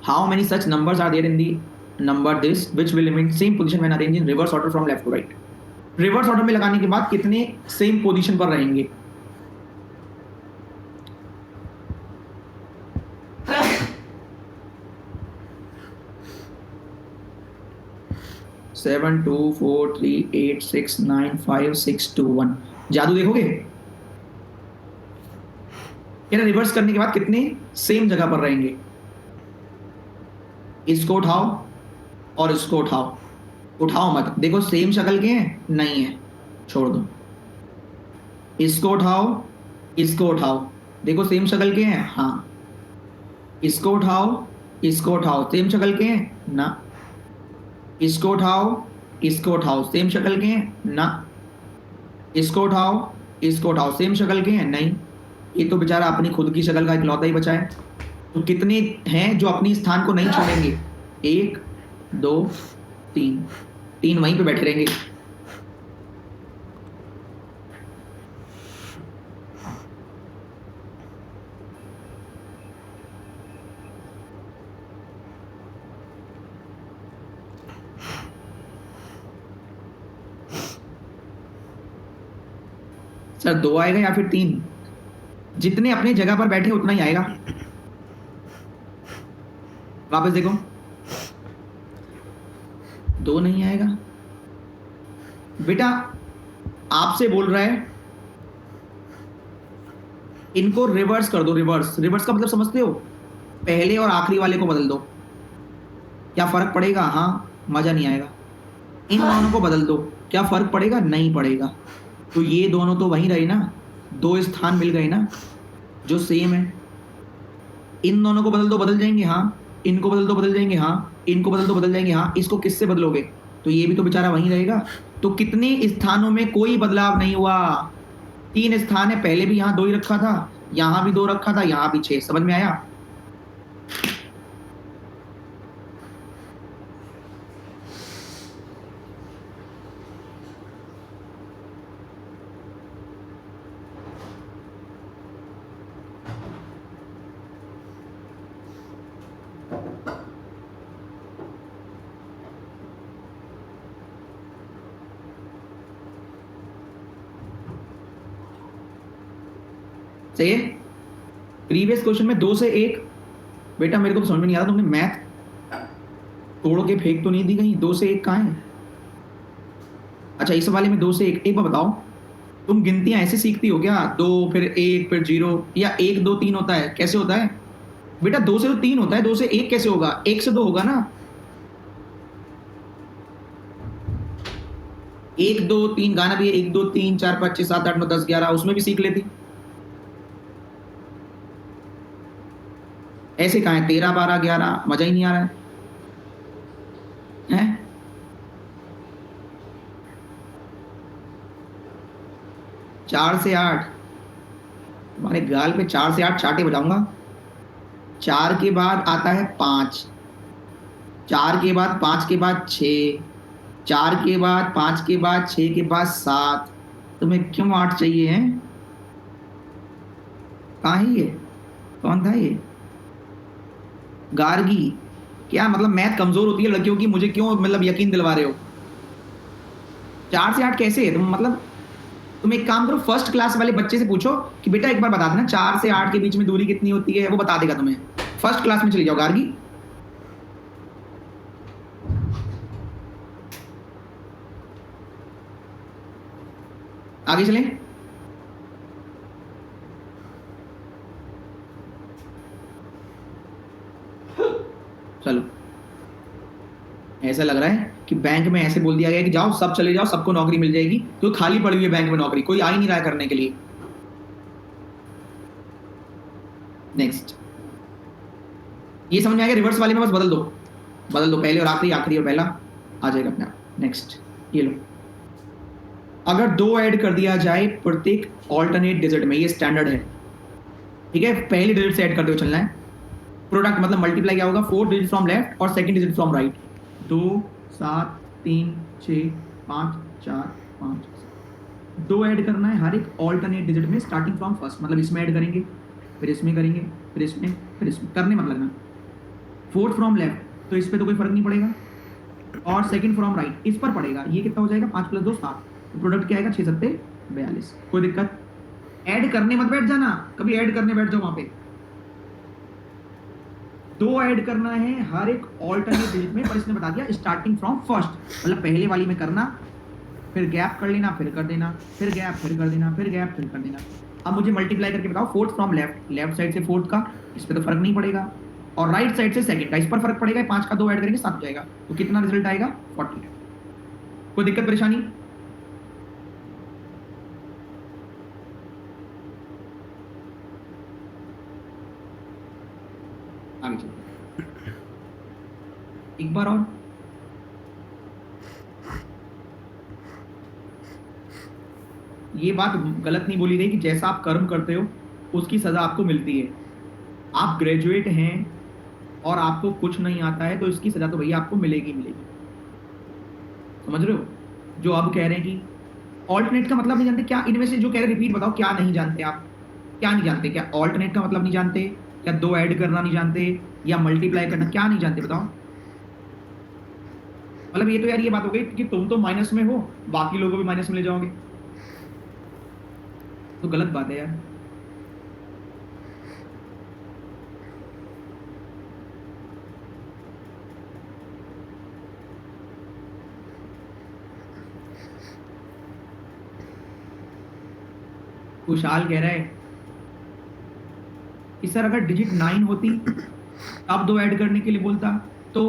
How many such numbers are there in the number this which will remain same position when arranged in reverse order from left to right? Reverse order में लगाने के बाद कितने सेम पोजीशन पर रहेंगे? Seven two four three 8 6 9 5 6 2 1। जादू देखोगे? यानी रिवर्स करने के बाद कितने सेम जगह पर रहेंगे? इसको उठाओ और इसको उठाओ, उठाओ मत, देखो सेम शक्ल के हैं? नहीं है, छोड़ दो। इसको उठाओ, इसको उठाओ, देखो सेम शक्ल के हैं? हाँ। इसको उठाओ, इसको उठाओ, सेम शक्ल के हैं? ना। इसको उठाओ, इसको उठाओ, सेम शक्ल के हैं? ना। इसको उठाओ, इसको उठाओ, सेम शक्ल के हैं? नहीं। ये तो बेचारा अपनी खुद की शक्ल का इकलौता ही बचा है। तो कितने हैं जो अपनी स्थान को नहीं छोड़ेंगे? 1 2 3, 3 वहीं पे बैठे रहेंगे। सर 2 आएगा या फिर 3? जितने अपनी जगह पर बैठे उतना ही आएगा। वापस देखो, 2 नहीं आएगा। बेटा आपसे बोल रहा है इनको रिवर्स कर दो। रिवर्स, रिवर्स का मतलब समझते हो? पहले और आखिरी वाले को बदल दो। क्या फर्क पड़ेगा? हाँ, मजा नहीं आएगा। इन दोनों को बदल दो, क्या फर्क पड़ेगा? नहीं पड़ेगा। तो ये दोनों तो वहीं रहे ना, 2 स्थान मिल गए ना जो सेम है। इन दोनों को बदल दो, बदल जाएंगे? हाँ। इनको बदल दो, बदल जाएंगे? हाँ। इनको बदल दो, बदल जाएंगे? हाँ। इसको किससे बदलोगे? तो ये भी तो बेचारा वहीं रहेगा। तो कितने स्थानों में कोई बदलाव नहीं हुआ? 3 स्थान है, पहले भी यहाँ 2 ही रखा था, यहाँ भी 2 रखा था, यहाँ भी 6। समझ में आया? सही है। प्रीवियस क्वेश्चन में 2 से 1, बेटा मेरे को तो समझ में नहीं आ रहा, तुमने मैथ तोड़ के फेंक तो नहीं दी कहीं? 2 से 1 कहाँ है? अच्छा इस वाले में 2 से 1। एक बार बताओ, तुम गिनतियां ऐसे सीखती हो क्या? 2 फिर 1 फिर 0, या 1 2 3 होता है? कैसे होता है बेटा? 2 से तो 3 होता है, 2 से 1 कैसे होगा? 1 से 2 होगा ना। 1 2 3 गाना भी है, 1 2 3 4 5 6 7 8 9 10 11, उसमें भी सीख लेती। ऐसे कहा है 13 12 11, मजा ही नहीं आ रहा है, हैं? 4 से 8, तुम्हारे गाल पे 4 से 8 चाटे बजाऊंगा। 4 के बाद आता है 5, 4 के बाद 5 के बाद 6, 4 के बाद 5 के बाद 6 के बाद 7। तुम्हें क्यों 8 चाहिए हैं? कहाँ है ये? कौन था ये? गार्गी? क्या मतलब मैथ कमजोर होती है लड़कियों की? मुझे क्यों मतलब यकीन दिलवा रहे हो? 4 से 8 कैसे है? तुम मतलब तुम एक काम करो, फर्स्ट क्लास वाले बच्चे से पूछो कि बेटा एक बार बता देना 4 से 8 के बीच में दूरी कितनी होती है, वो बता देगा तुम्हें। फर्स्ट क्लास में चली जाओ गार्गी। आगे चलें। चलो, ऐसा लग रहा है कि बैंक में ऐसे बोल दिया गया कि जाओ सब चले जाओ, सबको नौकरी मिल जाएगी, तो खाली पड़ी हुई है बैंक में नौकरी, कोई आ ही नहीं रहा है करने के लिए। नेक्स्ट, ये समझ में आएगा? रिवर्स वाले में बस बदल दो, बदल दो, पहले और आखिरी, आखिरी और पहला आ जाएगा अपने आप। नेक्स्ट, ये लो। अगर 2 ऐड कर दिया जाए प्रत्येक ऑल्टरनेट डिजिट में, ये स्टैंडर्ड है, ठीक है? पहले डिजिट से ऐड करते हुए चलना है। प्रोडक्ट मतलब मल्टीप्लाई क्या होगा? 4 डिजिट फ्रॉम लेफ्ट और second digit from right. 2 7 3 6 5 4 5। 2 add करना है हर एक ऑल्टरनेट डिजिट में स्टार्टिंग फ्रॉम फर्स्ट, मतलब इसमें ऐड करेंगे, फिर इसमें करेंगे, फिर इसमें, फिर इसमें करने मत लगना। 4 फ्रॉम लेफ्ट तो इस पर तो कोई फर्क नहीं पड़ेगा, और सेकंड फ्रॉम राइट इस पर पड़ेगा। ये कितना हो जाएगा? 5 + 2 7। तो प्रोडक्ट क्या आएगा? 6 7 42। कोई दिक्कत? ऐड करने मत बैठ जाना, कभी ऐड करने बैठ जाओ वहां पे। 2 ऐड करना है हर एक ऑल्टरनेट डिजिट में, पर इसने बता दिया स्टार्टिंग फ्रॉम फर्स्ट, मतलब पहले वाली में करना, फिर गैप कर लेना, फिर कर देना, फिर गैप, फिर कर देना, फिर गैप, फिर कर देना। अब मुझे मल्टीप्लाई करके बताओ 4 फ्रॉम लेफ्ट, लेफ्ट साइड से 4 का, इस पर तो फर्क नहीं पड़ेगा, और राइट साइड से सेकंड का, इस पर फर्क पड़ेगा। 5 का 2 ऐड करेंगे 7 हो जाएगा, तो कितना रिजल्ट आएगा? 40। कोई दिक्कत परेशानी? आगे चलते एक बार और। ये बात गलत नहीं बोली गई कि जैसा आप कर्म करते हो उसकी सजा आपको मिलती है। आप ग्रेजुएट हैं और आपको कुछ नहीं आता है, तो इसकी सजा तो भैया आपको मिलेगी मिलेगी। समझ रहे हो? जो अब कह रहे हैं कि ऑल्टरनेट का मतलब नहीं जानते, क्या इनमें से जो कह रहे रिपीट बताओ, क्या नहीं जानते आप? क्या नहीं जानते? क्या ऑल्टरनेट का मतलब नहीं जानते, क्या 2 ऐड करना नहीं जानते, या मल्टीप्लाई करना, क्या नहीं जानते बताओ? मतलब ये तो यार ये बात हो गई कि तुम तो माइनस में हो, बाकी लोगों को भी माइनस में ले जाओगे, तो गलत बात है यार। खुशहाल कह रहा है कि सर अगर डिजिट 9 होती तब 2 ऐड करने के लिए बोलता, तो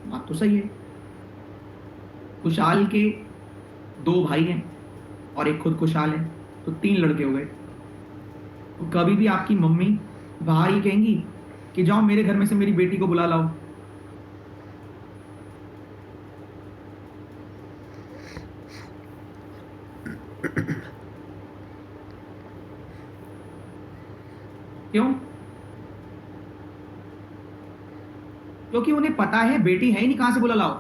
बात तो सही है। खुशहाल के 2 भाई हैं और एक खुद खुशहाल है, तो 3 लड़के हो गए। तो कभी भी आपकी मम्मी बाहर ही कहेंगी कि जाओ मेरे घर में से मेरी बेटी को बुला लाओ, क्यों? क्योंकि उन्हें पता है बेटी है ही नहीं, कहां से बुला लाओ।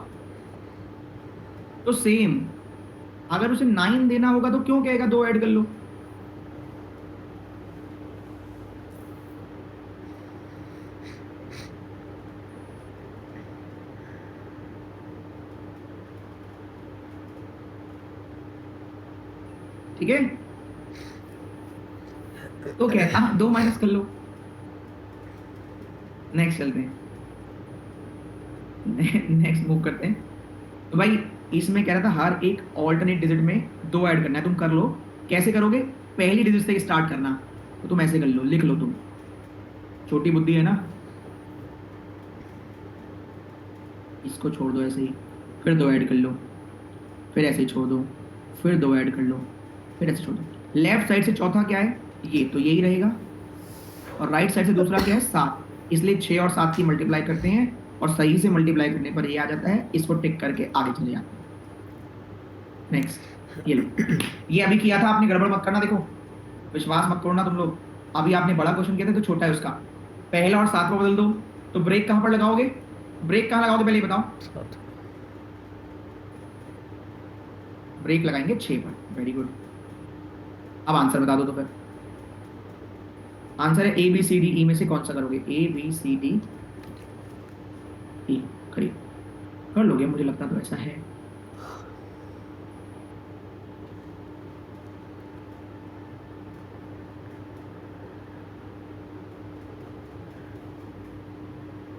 तो सेम, अगर उसे 9 देना होगा तो क्यों कहेगा 2 ऐड कर लो? ठीक है, तो कहता 2 माइनस कर लो। नेक्स्ट चलते हैं, नेक्स्ट मूव करते हैं। तो भाई इसमें कह रहा था हर एक ऑल्टरनेट डिजिट में 2 ऐड करना है, तुम कर लो। कैसे करोगे? पहली डिजिट से स्टार्ट करना, तो तुम ऐसे कर लो, लिख लो, तुम छोटी बुद्धि है ना। इसको छोड़ दो ऐसे ही, फिर 2 ऐड कर लो, फिर ऐसे ही छोड़ दो, फिर 2 ऐड कर लो, फिर ऐसे छोड़ दो। लेफ्ट साइड से चौथा क्या है? ये तो यही रहेगा, और राइट साइड से दूसरा क्या है? 7। इसलिए 6 और 7 की मल्टीप्लाई करते हैं, और सही से मल्टीप्लाई करने पर ये आ जाता है। इसको टिक करके आगे चले जाते हैं। नेक्स्ट, ये लो। ये अभी किया था आपने, गड़बड़ मत करना। देखो, विश्वास मत तोड़ना तुम लोग। अभी आपने बड़ा क्वेश्चन किया था तो छोटा है उसका। पहला और 7वां बदल दो, तो ब्रेक कहां पर लगाओगे? ब्रेक कहां लगाओगे पहले ये बताओ। ब्रेक लगाएंगे 6 पर। Very good. अब आंसर बता दो तो फिर। आंसर है ए बी सी डी ई में से कौन सा करोगे? A B C D E. करिए, कर लोगे, मुझे लगता तो ऐसा है।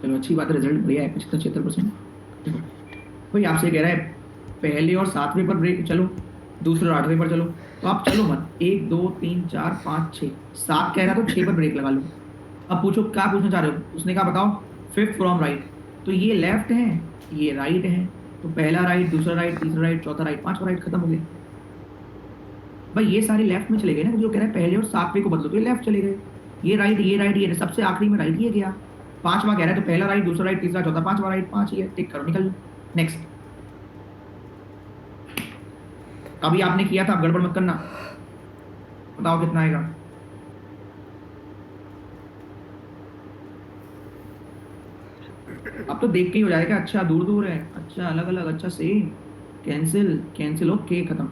चलो अच्छी बात है, रिजल्ट बढ़िया है, 75-76%। देखो, कोई आपसे कह रहा है पहले और 7वें पर ब्रेक, चलो दूसरे और 8वें पर चलो, तो आप चलो मत। 1 2 3 4 5 6, 7 कह रहा तो 6 पर ब्रेक लगा लो। अब पूछो क्या पूछना चाह रहे हो? उसने कहा बताओ फिफ्थ फ्रॉम राइट, तो ये लेफ्ट है, ये राइट है, तो पहला राइट, दूसरा राइट, तीसरा राइट, चौथा राइट, पांचवा राइट, खत्म हो गया भाई। ये सारे लेफ्ट में चले गए ना, जो कह रहा है पहले और 7वें को बदलो, तो ये लेफ्ट चले गए। ये राइट, ये राइट, ये सबसे आखिरी में राइट ये गया। पांचवा कह रहा है तो पहला राइट, दूसरा राइट, तीसरा, चौथा, पांचवा राइट, 5 ही है, टिक करो, निकल लो। नेक्स्ट। अभी आपने किया था, अब गड़बड़ मत करना। बताओ कितना आएगा? अब तो देख के ही हो जाएगा। अच्छा दूर दूर है, अच्छा अलग अलग, अच्छा सेम, कैंसिल कैंसिल, ओके खत्म।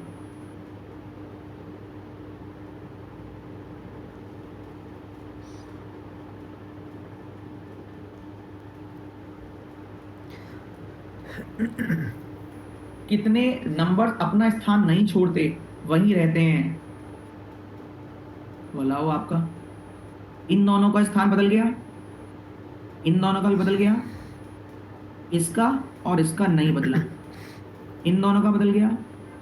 कितने नंबर अपना स्थान नहीं छोड़ते, वहीं रहते हैं? बोलाओ आपका। इन दोनों का स्थान बदल गया, इन दोनों का भी बदल गया, इसका और इसका नहीं बदला। इन दोनों का बदल गया,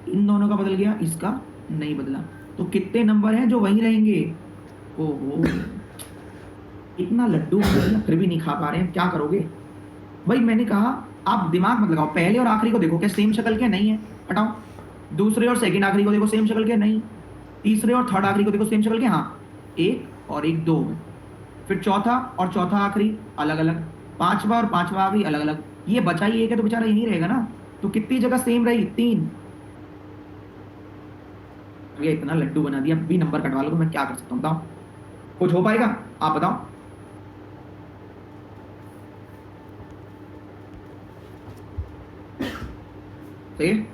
इन दोनों का बदल गया, इसका नहीं बदला। तो कितने नंबर हैं जो वहीं रहेंगे? ओहो, इतना लड्डू बना फिर भी नहीं खा पा रहे हैं, क्या करोगे भाई? मैंने कहा आप दिमाग मत लगाओ, पहले और आखिरी को देखो क्या सेम शक्ल के? नहीं है, हटाओ। दूसरे और सेकंड आखिरी को देखो, सेम शक्ल के? नहीं। तीसरे और थर्ड आखिरी को देखो, सेम शक्ल के? हाँ, एक और एक, दो में। फिर चौथा और चौथा आखिरी अलग अलग, पांचवा और पांचवा आखिरी अलग अलग। ये बचा ही एक है, तो बेचारा यहीं रहेगा ना। तो कितनी जगह सेम रही? 3। ये इतना लड्डू बना दिया, भी नंबर कटवा लो, तो मैं क्या कर सकता हूँ बताओ? कुछ हो पाएगा? आप बताओ। सही है?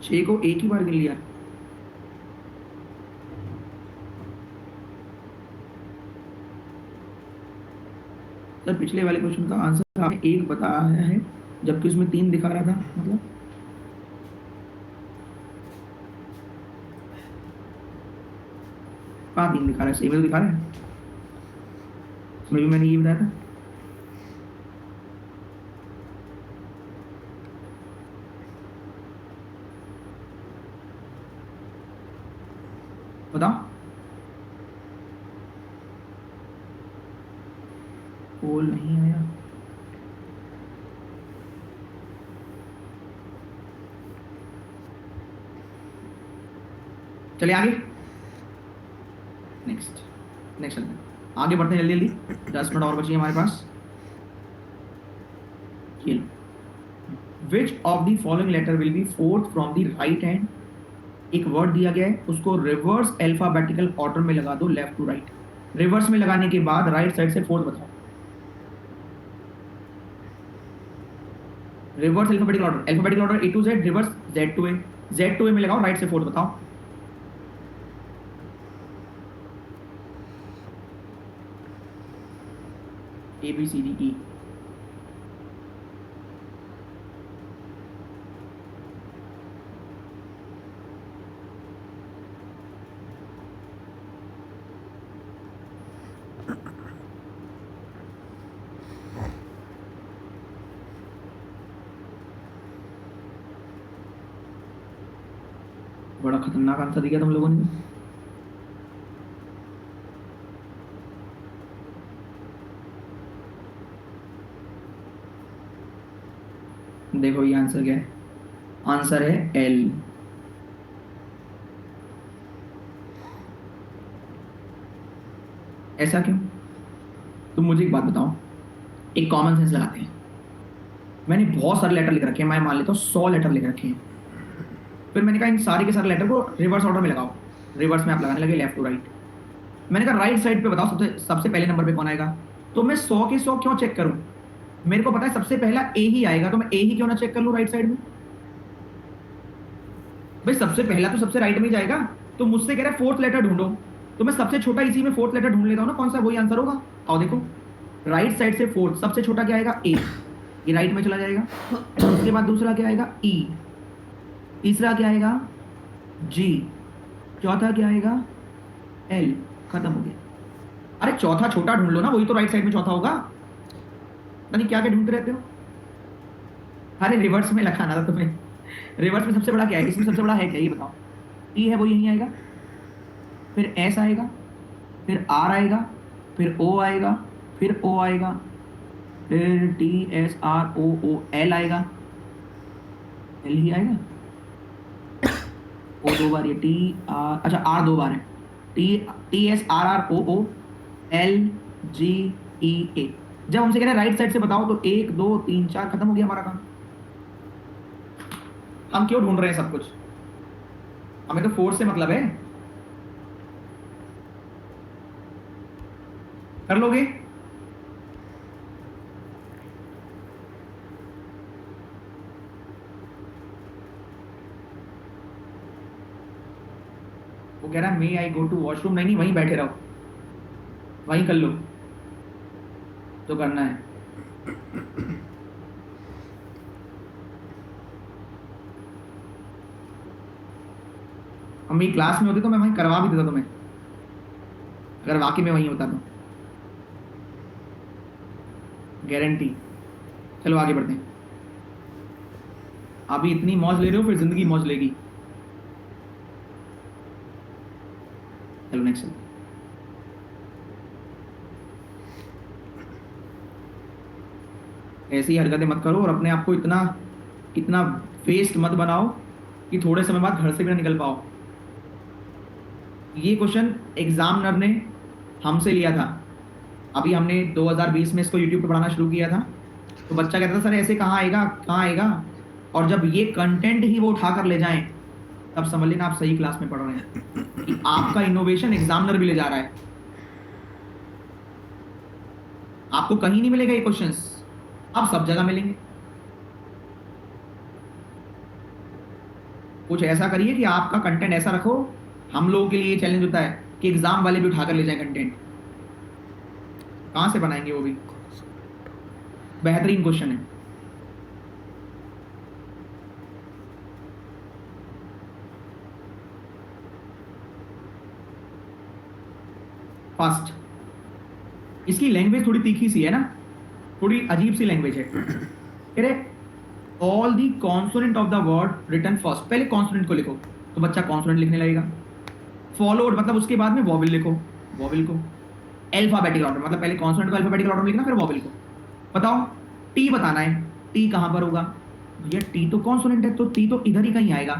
6 को एक ही बार गिन लिया। सर पिछले वाले क्वेश्चन का आंसर आपने 1 बताया है, जबकि उसमें 3 दिखा रहा था, मतलब 3 दिखा रहा है, सही में तो दिखा रहा है। उसमें भी मैंने ये बताया था। बताओ। कॉल नहीं आया। चले आगे। नेक्स्ट, नेक्स्ट चलते हैं, आगे बढ़ते हैं जल्दी जल्दी, 10 मिनट और बची हमारे पास। ये which of the following letter will be fourth from the right hand? एक वर्ड दिया गया है, उसको रिवर्स अल्फाबेटिकल ऑर्डर में लगा दो, लेफ्ट टू राइट। रिवर्स में लगाने के बाद राइट साइड से फोर्थ बताओ। Reverse alphabetical order A to Z, reverse Z to A, Z to A में लगाओ, राइट से फोर्थ बताओ। A B C D E. बड़ा खतरनाक आंसर दिया तुम लोगों ने। देखो ये आंसर क्या है, आंसर है एल। ऐसा क्यों? तुम मुझे एक बात बताओ, एक कॉमन सेंस लगाते हैं। मैंने बहुत सारे लेटर लिख रखे हैं, मैं मान लेता हूँ 100 लेटर लिख रखे हैं। फिर मैंने कहा इन सारे के सारे लेटर को रिवर्स ऑर्डर में लगाओ। रिवर्स में आप लगाने लगे, लेफ्ट टू राइट। मैंने कहा राइट साइड पे बताओ सबसे सबसे पहले नंबर पे कौन आएगा। तो मैं 100 के 100 क्यों चेक करूं? मेरे को पता है सबसे पहला ए ही आएगा, तो मैं ए ही क्यों ना चेक कर लूं राइट साइड में। भाई सबसे पहला तो सबसे राइट में ही जाएगा। तो मुझसे कह रहा है फोर्थ लेटर ढूंढो, तो मैं सबसे छोटा इसी में फोर्थ लेटर ढूंढ लेता हूँ ना, कौन सा वही आंसर होगा। आओ देखो, राइट साइड से फोर्थ सबसे छोटा क्या आएगा, ए, ये राइट में चला जाएगा। उसके बाद दूसरा क्या आएगा, ई, तीसरा क्या आएगा, जी, चौथा क्या आएगा, एल, खत्म हो गया। अरे चौथा छोटा ढूंढ लो ना, वही तो राइट साइड में चौथा होगा। नहीं क्या क्या ढूंढते रहते हो। अरे रिवर्स में लगाना था तुम्हें। रिवर्स में सबसे बड़ा क्या है, इसमें सबसे बड़ा है क्या, ये बताओ। ई है वो यहीं आएगा, फिर एस आएगा, फिर आर आएगा, फिर ओ आएगा, फिर ओ आएगा, फिर T S R O O L आएगा, एल ही आएगा। ओ दो बार, ये टी आर, अच्छा आर दो बार है, T T S R R O O L G E A. जब हमसे कह रहे हैं राइट साइड से बताओ, तो 1 2 3 4 खत्म हो गया हमारा काम। हम क्यों ढूंढ रहे हैं सब कुछ, हमें तो फोर्स से मतलब है। कर लोगे? वो कह रहा है मे आई गो टू वॉशरूम। नहीं नहीं, वहीं बैठे रहो, वहीं कर लो जो करना है। हम मेरी क्लास में होते तो मैं वहीं करवा भी देता तुम्हें, अगर वाकई में वहीं होता तो, गारंटी। चलो आगे बढ़ते हैं। अभी इतनी मौज ले रहे हो, फिर जिंदगी मौज लेगी। चलो नेक्स्ट। ऐसी हरकतें मत करो और अपने आप को इतना इतना वेस्ट मत बनाओ कि थोड़े समय बाद घर से भी ना निकल पाओ। ये क्वेश्चन एग्जामिनर ने हमसे लिया था। अभी हमने 2020 में इसको यूट्यूब पे पढ़ाना शुरू किया था, तो बच्चा कहता था सर ऐसे कहाँ आएगा कहाँ आएगा। और जब ये कंटेंट ही वो उठा कर ले जाएं, तब समझ लेना आप सही क्लास में पढ़ रहे हैं कि आपका इनोवेशन एग्जामिनर भी ले जा रहा है। आपको कहीं नहीं मिलेगा ये क्वेश्चंस, अब सब जगह मिलेंगे। कुछ ऐसा करिए कि आपका कंटेंट ऐसा रखो, हम लोगों के लिए ये चैलेंज होता है कि एग्जाम वाले भी उठाकर ले जाएं कंटेंट। कहां से बनाएंगे वो भी, बेहतरीन क्वेश्चन है। फर्स्ट, इसकी लैंग्वेज थोड़ी तीखी सी है ना, थोड़ी अजीब सी लैंग्वेज है। Are all the consonant of the word written first, पहले कॉन्सोनेंट को लिखो, तो बच्चा कॉन्सोनेंट लिखने लगेगा। फॉलोड मतलब उसके बाद में वॉवेल लिखो, वॉवेल को। अल्फाबेटिकल ऑर्डर मतलब पहले कॉन्सोनेंट को अल्फाबेटिकल ऑर्डर में लिखना, फिर वॉवेल को। बताओ टी बताना है, टी कहां पर होगा, ये टी तो कॉन्सोनेंट है, तो टी तो इधर ही कहीं आएगा।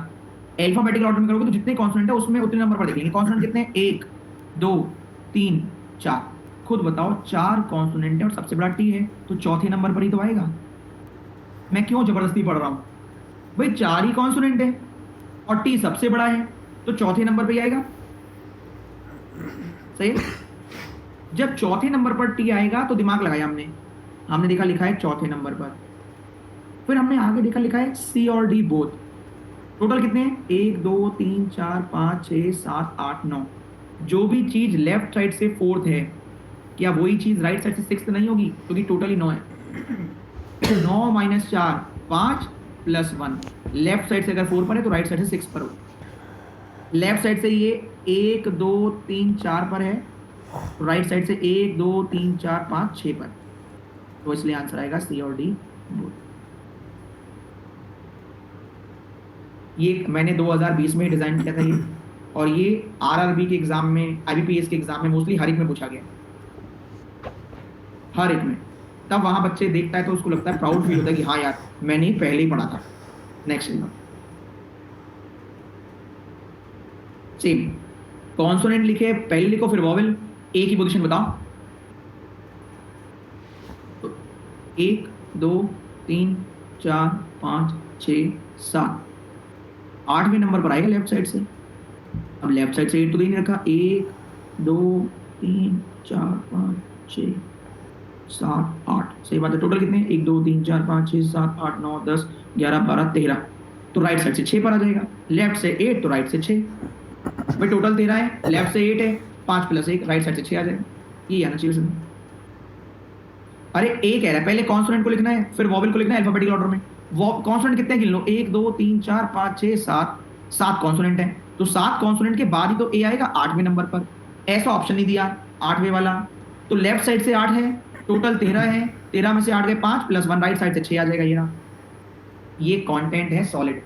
अल्फाबेटिकल ऑर्डर में करोगे तो जितने कॉन्सोनेंट है उसमें उतने नंबर पर देख लेंगे। कॉन्सोनेंट कितने, 1 2 3 4। खुद बताओ 4 कॉन्सोनेंट है और सबसे बड़ा टी है, तो चौथे नंबर पर ही तो आएगा। मैं क्यों जबरदस्ती पढ़ रहा हूं भाई, 4 ही कॉन्सोनेंट है और टी सबसे बड़ा है, तो चौथे नंबर पर ही आएगा। सही है? जब चौथे नंबर पर टी आएगा तो दिमाग लगाया हमने, हमने देखा लिखा है चौथे नंबर पर। फिर हमने आगे देखा लिखा है सी और डी बोथ। टोटल कितने हैं, 1 2 3 4 5 6 7 8 9। जो भी चीज लेफ्ट साइड से फोर्थ है, क्या वही चीज राइट साइड से सिक्स्थ नहीं होगी, क्योंकि टोटल ही 9 है। 9 माइनस 4 5 प्लस 1। लेफ्ट साइड से अगर 4 पर है तो राइट साइड से 6 पर हो। लेफ्ट साइड से ये 1 2 3 4 पर है, तो राइट साइड से 1 2 3 4 5 6 पर, तो इसलिए आंसर आएगा सी और डी बोथ। ये मैंने 2020 में डिजाइन किया था ये, और ये आरआरबी के एग्जाम में, आईबीपीएस के एग्जाम में मोस्टली हर एक में पूछा गया, हर एक में। तब वहां बच्चे देखता है तो उसको लगता है, प्राउड फील होता है कि हाँ यार मैंने पहले ही पढ़ा था। नेक्स्ट सेम कॉन्सोनेंट लिखे, पहले लिखो फिर वॉवेल, एक ही पोजीशन बताओ। तो 1 2 3 4 5 6 7, 8वें नंबर पर आएगा लेफ्ट साइड से। अब लेफ्ट साइड से 8 तो नहीं रखा, 1 2 3 4 5 6 7 8, सही बात है। टोटल कितने, 1 2 3 4 5 6 7 8 9 10 11 12 13, तो राइट साइड से 6 पर आ जाएगा। लेफ्ट से 8 तो राइट से 6, भाई टोटल 13 है, लेफ्ट से 8 है, 5 + 1 राइट साइड से 6 आ जाएगा। ये आना चाहिए इसमें। अरे ए कह रहा है पहले कॉन्सोनेंट को लिखना है फिर वॉवेल को लिखना है अल्फाबेटिकल ऑर्डर में। वो कॉन्सोनेंट कितने गिन लो, 1 2 3 4 5 6 7, 7 कॉन्सोनेंट है, तो 7 कॉन्सोनेंट के बाद ही तो ए आएगा 8वें नंबर पर। ऐसा ऑप्शन नहीं दिया 8वें वाला, तो लेफ्ट साइड से 8 है, टोटल 13 है, 13 में से 8 गए 5 + 1 राइट साइड से 6 आ जाएगा। ये रहा, ये कंटेंट है सॉलिड।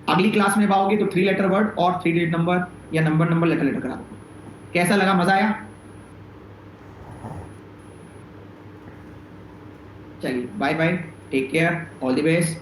अगली क्लास में पाओगे तो 3 लेटर वर्ड और 3 डिजिट नंबर या नंबर लेटर लेटर करा दो। कैसा लगा, मजा आया? चलिए bye bye, take care, all the best.